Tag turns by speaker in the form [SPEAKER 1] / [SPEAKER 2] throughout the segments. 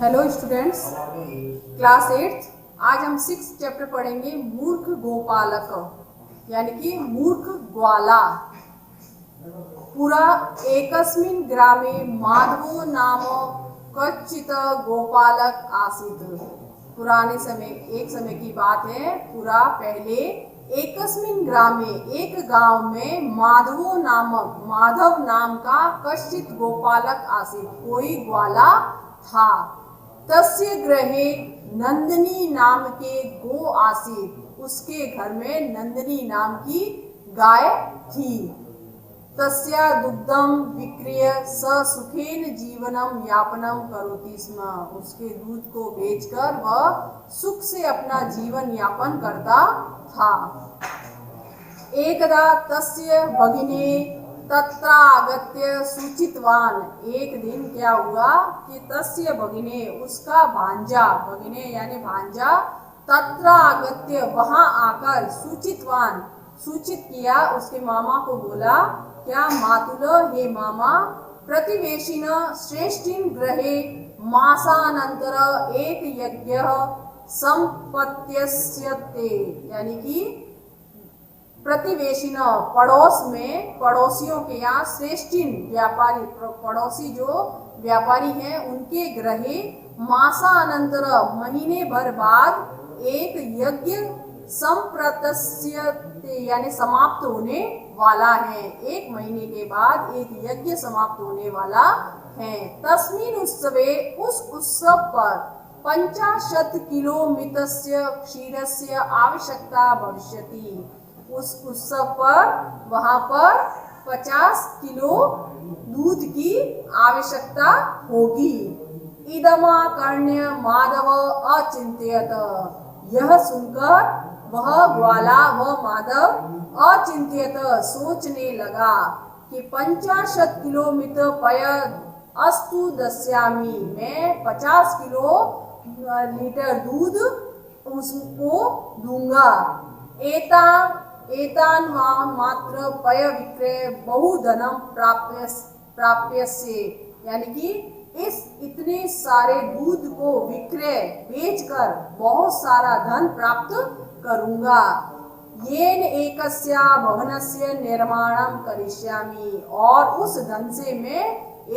[SPEAKER 1] Hello students, class 8। आज हम 6 chapter पढ़ेंगे मूर्ख गोपालक, यानी कि मूर्ख ग्वाला। पुरा एकस्मिन् ग्रामे माधवो नाम कश्चित् गोपालक आसीत्। पुराने समय, एक समय की बात है, पूरा पहले एकस्मिन् ग्रामे, एक गांव में माधव नाम का कश्चित् गोपालक आसीत्, कोई ग्वाला था। तस्य गृहे नंदिनी नाम के गो आसीत्, उसके घर में नंदिनी नाम की गाय थी। तस्या दुग्धम विक्रीय स सुखेन जीवनम यापनम करोति स्म, उसके दूध को बेचकर वह सुख से अपना जीवन यापन करता था। एकदा तस्य भगिने तत्रागत्य सूचितवान, एक दिन क्या हुआ कि तस्य भगिने, उसका भांजा, भगिने यानी भांजा, तत्रागत्य वहां आकर, सूचितवान सूचित किया, उसके मामा को बोला, क्या मातुलो, हे मामा, प्रतिवेशिन श्रेष्ठिन ग्रहे मासानंतर एक यज्ञ संपत्त्यस्यते, यानी कि प्रतिवेशिन पड़ोस में, पड़ोसियों के यहाँ, श्रेष्ठिन व्यापारी, पड़ोसी जो व्यापारी हैं उनके ग्रहे मासानंतर महीने भर बाद एक यज्ञ संप्रतस्यते, यानी समाप्त होने वाला है। एक महीने के बाद एक यज्ञ समाप्त होने वाला है। तस्मिन् उत्सवे, उस उत्सव पर 50 किलो मितस्य क्षीरस्य आवश्यकता भविष्यति, उस उत्सव पर वहां पर 50 किलो दूध की आवश्यकता होगी। इदमाकर्ण्य माधव अचिंत्यत, यह सुनकर वह ग्वाला, वह माधव अचिंत्यत, सोचने लगा कि 50 किलो मित पय अस्तु दस्यामी, मैं 50 किलो लीटर दूध उसको दूंगा। एतान मात्र पय विक्रय बहुधनम प्राप्यस्य, यानी कि इस इतने सारे दूध को विक्रय बेचकर बहुत सारा धन प्राप्त करूंगा। येन एकस्या भवनस्य निर्माणं करिष्यामि, और उस धन से मैं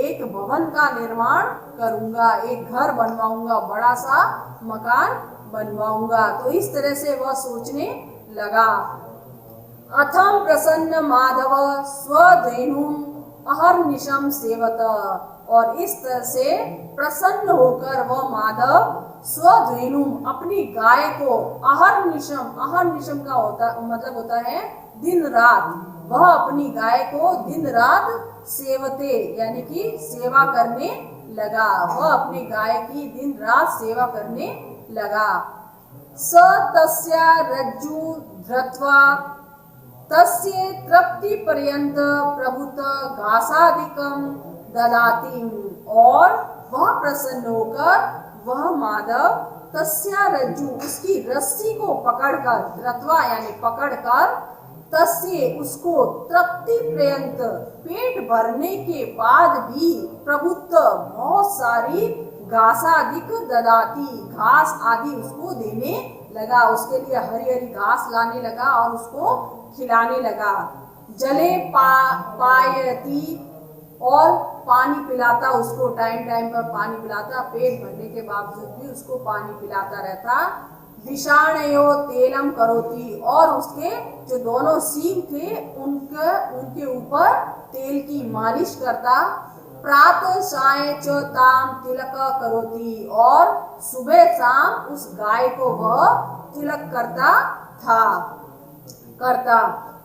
[SPEAKER 1] एक भवन का निर्माण करूंगा, एक घर बनवाऊंगा, बड़ा सा मकान बनवाऊंगा। तो इस तरह से वह सोचने लगा। अथम प्रसन्न माधव स्वधेनुम अहर्निशम सेवत, और इस तरह से प्रसन्न होकर वह माधव स्वधेनुम, अपनी गाय को, अहर्निशम, अहर्निशम का मतलब होता है दिन रात, वह अपनी गाय को दिन रात सेवते, यानी कि सेवा करने लगा। वह अपनी गाय की दिन रात सेवा करने लगा। स तस्या रज्जु धृत्वा तस्य तृप्ति पर्यंत प्रभुत घासादिकम ददाति, और वह प्रसन्न होकर वह माधव तस्या रज्जु, उसकी रस्सी को पकड़कर, धृत्वा यानी पकड़कर, तस्य उसको, तृप्ति पर्यंत पेट भरने के बाद भी, प्रभुत बहुत सारी घासादिक ददाती, घास आदि उसको देने लगा, उसके लिए हरी हरी घास लाने लगा और उसको खिलाने लगा। जले पायती, और पानी पिलाता उसको, टाइम टाइम पर पानी पिलाता, पेट भरने के बावजूद भी उसको पानी पिलाता रहता। विषाणयो तेलम करोती, और उसके जो दोनों सींग थे उनके ऊपर तेल की मालिश करता। प्रातः साय च ताम तिलक करोती, और सुबह शाम उस गाय को वह तिलक करता।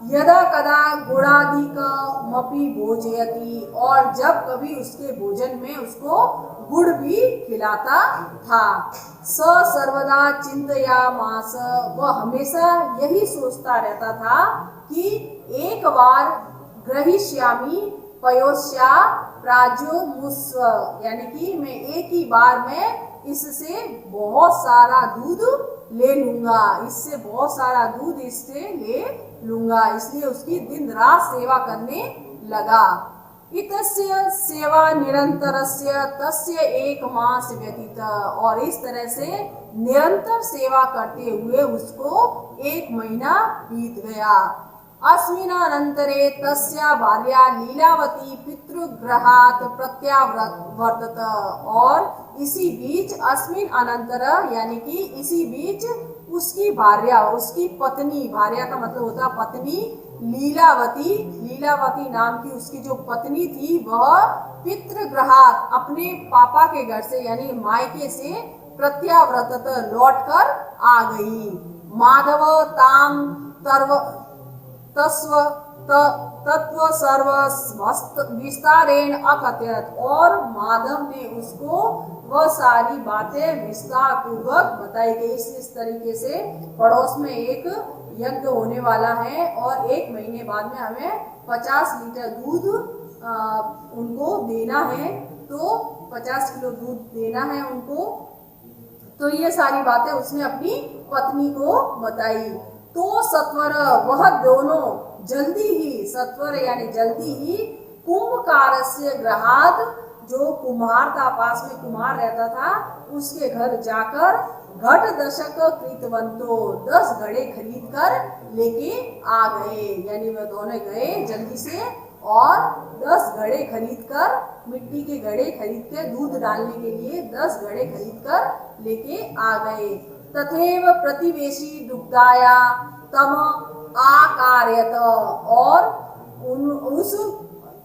[SPEAKER 1] यदा कदा गुड़ाधिक मपि भोजयति, और जब कभी उसके भोजन में उसको गुड़ भी खिलाता था। स सर्वदा चिंतयामास, वह हमेशा यही सोचता रहता था कि एक बार ग्रहीष्यामि पयोस्या प्राजो मुस्व, यानी कि मैं एक ही बार में इससे बहुत सारा दूध ले लूंगा, इससे बहुत सारा दूध इससे ले लूंगा। इसलिए उसकी दिन रात सेवा करने लगा। इतस्य सेवा निरंतरस्य तस्य 1 मास व्यतीत, और इस तरह से निरंतर सेवा करते हुए उसको 1 महीना बीत गया। अस्मिनानन्तरे तस्या भार्या लीलावती पितृगृहात् प्रत्यावर्तत, और इसी बीच अस्मिन अनंतर यानी कि इसी बीच उसकी भार्या, उसकी पत्नी, भार्या का मतलब होता है पत्नी, लीलावती, लीलावती नाम की उसकी जो पत्नी थी वह पितृगृहात् अपने पापा के घर से यानी मायके से प्रत्यावर्तत लौटकर आ गई। माधव ताम तत्व सर्व विस्तारेण अकथयत, और माधव ने उसको वह सारी बातें विस्तार पूर्वक बताई गई। इस तरीके से पड़ोस में एक यज्ञ होने वाला है और 1 महीने बाद में हमें 50 लीटर दूध उनको देना है, तो 50 किलो दूध देना है उनको। तो ये सारी बातें उसने अपनी पत्नी को बताई। तो सत्वर, वह दोनों जल्दी ही, सत्वर यानी जल्दी ही, कुंभकारस्य गृहात्, जो कुम्हार था, पास में कुम्हार रहता था, उसके घर जाकर घट दशक कृतवंतो, 10 घड़े खरीद कर लेके आ गए। यानी वह दोनों गए जल्दी से और 10 घड़े खरीद कर, मिट्टी के घड़े खरीद के दूध डालने के लिए 10 घड़े खरीद कर लेके आ गए। तथैव प्रतिवेशी दुग्धाया तम आकारयत, और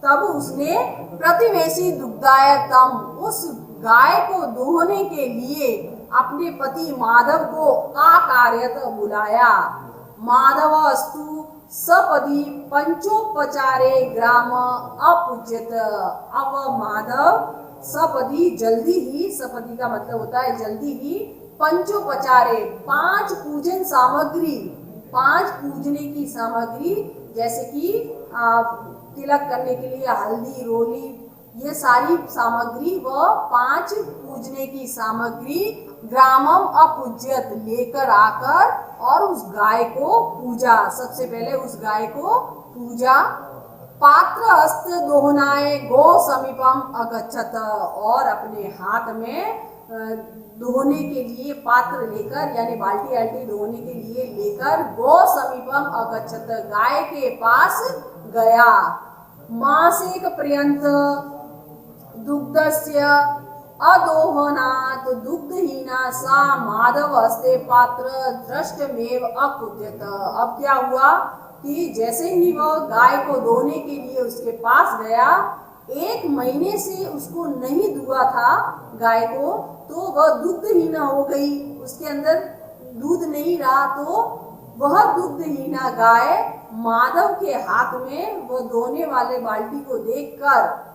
[SPEAKER 1] तब उसने प्रतिवेशी दुग्धाया तम, उस गाय को दोहने के लिए अपने पति माधव को आकारयत बुलाया। माधवस्तु सपदी पंचोपचारे ग्राम अपूज्यत, अब माधव सपदी जल्दी ही, सपदी का मतलब होता है जल्दी ही, पंचोपचारे 5 पूजन सामग्री, 5 पूजने की सामग्री, जैसे कि तिलक करने के लिए हल्दी, रोली, ये सारी सामग्री व 5 पूजने की सामग्री ग्रामम अपूज्यत लेकर आकर और उस गाय को पूजा। सबसे पहले उस गाय को पूजा। पात्र हस्त दोहनाए गो समीपम अगच्छत, और अपने हाथ में धोने के लिए पात्र लेकर यानी बाल्टी आल्टी धोने के लिए लेकर गो समीपम अगच्छत, गाय के पास गया। मासेक पर्यंत दुग्धस्य अदोहनात् दुग्धहीना सा माधव हस्ते पात्र दृष्टमेव अकुद्यत। अब क्या हुआ कि जैसे ही वह गाय को धोने के लिए उसके पास गया, 1 महीने से उसको नहीं दुआ था गाय को, तो वह दुग्धहीना हो गई, उसके अंदर दूध नहीं रहा। तो वह दुग्धहीना गाय माधव के हाथ में वो धोने वाले बाल्टी को देखकर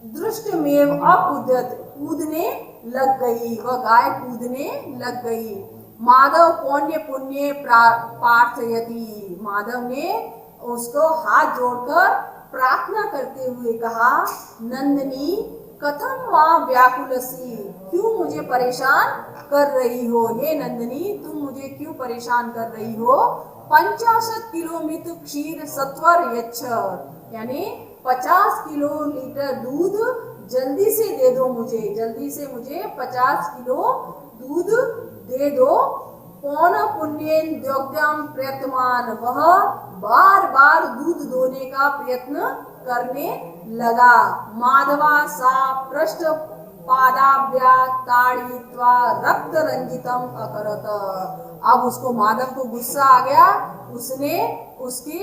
[SPEAKER 1] दृष्टमेव अकुद्यत, कूदने लग गई, वह गाय कूदने लग गई। माधव पुण्य पुण्य प्रार्थयति, माधव ने उसको हाथ जोड़कर प्रार्थना करते हुए कहा, नंदिनी कथम माँ व्याकुलसी, क्यों मुझे परेशान कर रही हो, हे नंदिनी तुम मुझे क्यों परेशान कर रही हो। 50 किलोमीटर क्षीर सत्वर यच्छ, यानी 50 किलोलीटर दूध जल्दी से दे दो मुझे, जल्दी से मुझे 50 किलो दूध दे दो। पौन पुण्येन द्योग्यम प्रयत्मान, वह बार बार दूध दोने का प्रयत्न करने लगा। माधवा सा पृष्ठ पादाभ्या ताड़ित्वा रक्त रंजितम अकरत, अब उसको माधव को गुस्सा आ गया, उसने उसके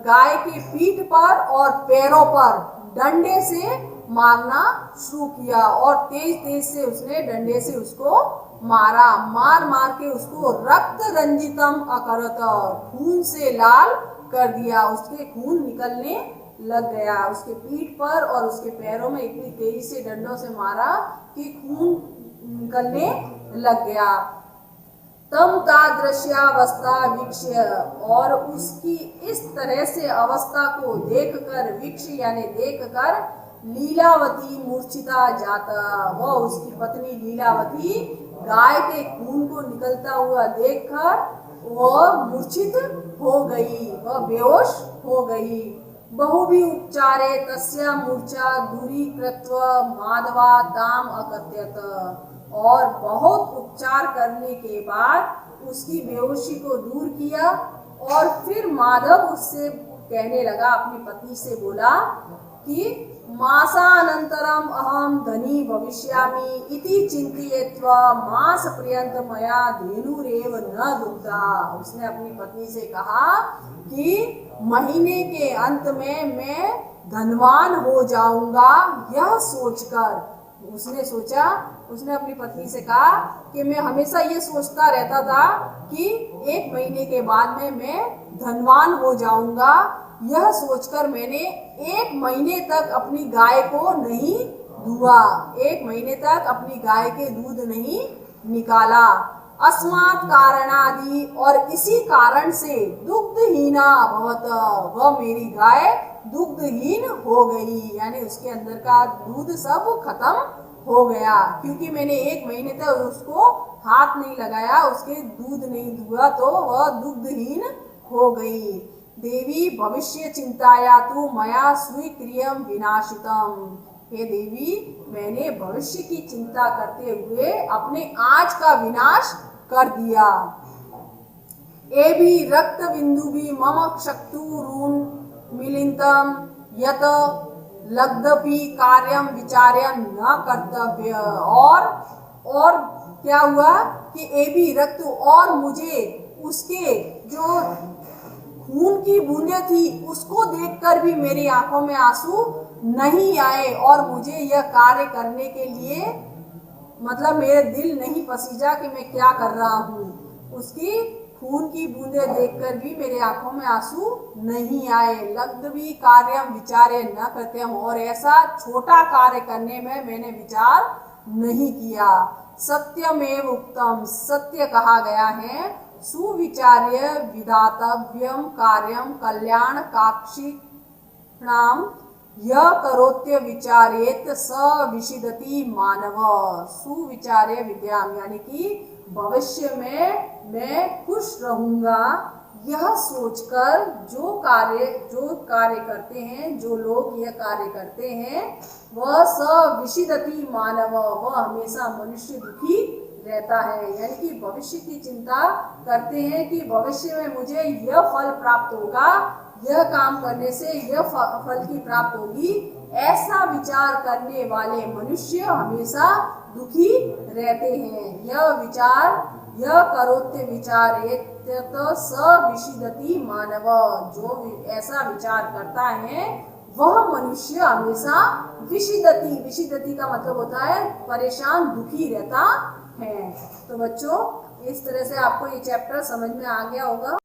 [SPEAKER 1] गाय के पीठ पर और पैरों पर डंडे से मारना शुरू किया और तेज तेज से उसने डंडे से उसको मारा। मार मार के उसको रक्त रंजितम अकरत, खून से लाल कर दिया, उसके खून निकलने लग गया। उसके पीठ पर और उसके पैरों में इतनी तेजी से डंडों से मारा कि खून निकलने लग गया। तम तादृश्यावस्था वीक्ष्य, और उसकी इस तरह से अवस्था को देखकर, वीक्ष्य यानी देखकर, लीलावती मूर्छिता जाता, वह उसकी पत्नी लीलावती गाय के खून को निकलता हुआ देखकर वह मूर्छित हो गई, वह बेहोश हो गई। बहुभी उपचारे तस्य मूर्छा दूरीकृत्वा माधवा ताम अकथयत। और बहुत उपचार करने के बाद उसकी बेहोशी को दूर किया और फिर माधव उससे कहने लगा, अपनी पत्नी से बोला कि मासानंतरम अहम धनी भविष्यामि इति चिंतयित्वा मास पर्यंत मया धेनुरेव न दुग्धा। उसने अपनी पत्नी से कहा कि महीने के अंत में मैं धनवान हो जाऊंगा, यह सोचकर उसने अपनी पत्नी से कहा कि मैं हमेशा ये सोचता रहता था कि एक महीने के बाद में मैं धनवान हो जाऊंगा। यह सोचकर मैंने एक महीने तक अपनी गाय को नहीं दुआ, एक महीने तक अपनी गाय के दूध नहीं निकाला। अस्मात् कारणादि, और इसी कारण से दुग्धहीना अभवत, वह मेरी गाय दुग्धहीन हो गई, यानी उसके अंदर का दूध सब खत्म हो गया, क्योंकि मैंने एक महीने तक उसको हाथ नहीं लगाया, उसके दूध नहीं दुआ, तो वह दुग्धहीन हो गई। देवी भविष्य चिंताया तु मया स्वीक्रियम विनाशितम। हे देवी, मैंने भविष्य की चिंता करते हुए अपने आज का विनाश कर दिया। ए भी रक्त बिंदु भी मम क्षक्तुरून मिलितम यत लग्धपि कार्यम विचार्य न कर्तव्य। और क्या हुआ कि ए भी रक्त, और मुझे उसके जो खून की बूंदें थी उसको देखकर भी मेरी आंखों में आंसू नहीं आए, और मुझे यह कार्य करने के लिए मतलब मेरे दिल नहीं पसीजा कि मैं क्या कर रहा हूँ। उसकी खून की बूंदें देखकर भी मेरे आंखों में आंसू नहीं आए। लग्धवी कार्यम विचारे न करते हम, और ऐसा छोटा कार्य करने में मैंने विचार नहीं किया। सत्यमेव उक्तम, सत्य कहा गया है। सुविचार्य विधातव्यम कार्यम कल्याण काक्षिणाम यह करोत्य विचारेत स विशिदति मानव। सुविचार्य विद्याम, यानी कि भविष्य में मैं खुश रहूंगा, यह सोचकर जो कार्य करते हैं, जो लोग यह कार्य करते हैं, वह स विशिदति मानव, वह हमेशा मनुष्य दुखी रहता है। यानी कि भविष्य की चिंता करते हैं कि भविष्य में मुझे यह फल प्राप्त होगा, यह काम करने से यह फल की प्राप्त होगी, ऐसा विचार करने वाले मनुष्य हमेशा दुखी रहते हैं। यह करोत्य विचारेत स विशिदति मानव, जो ऐसा विचार करता है वह मनुष्य हमेशा विशिदति का मतलब होता है परेशान, दुखी रहता है। तो बच्चों, इस तरह से आपको ये चैप्टर समझ में आ गया होगा।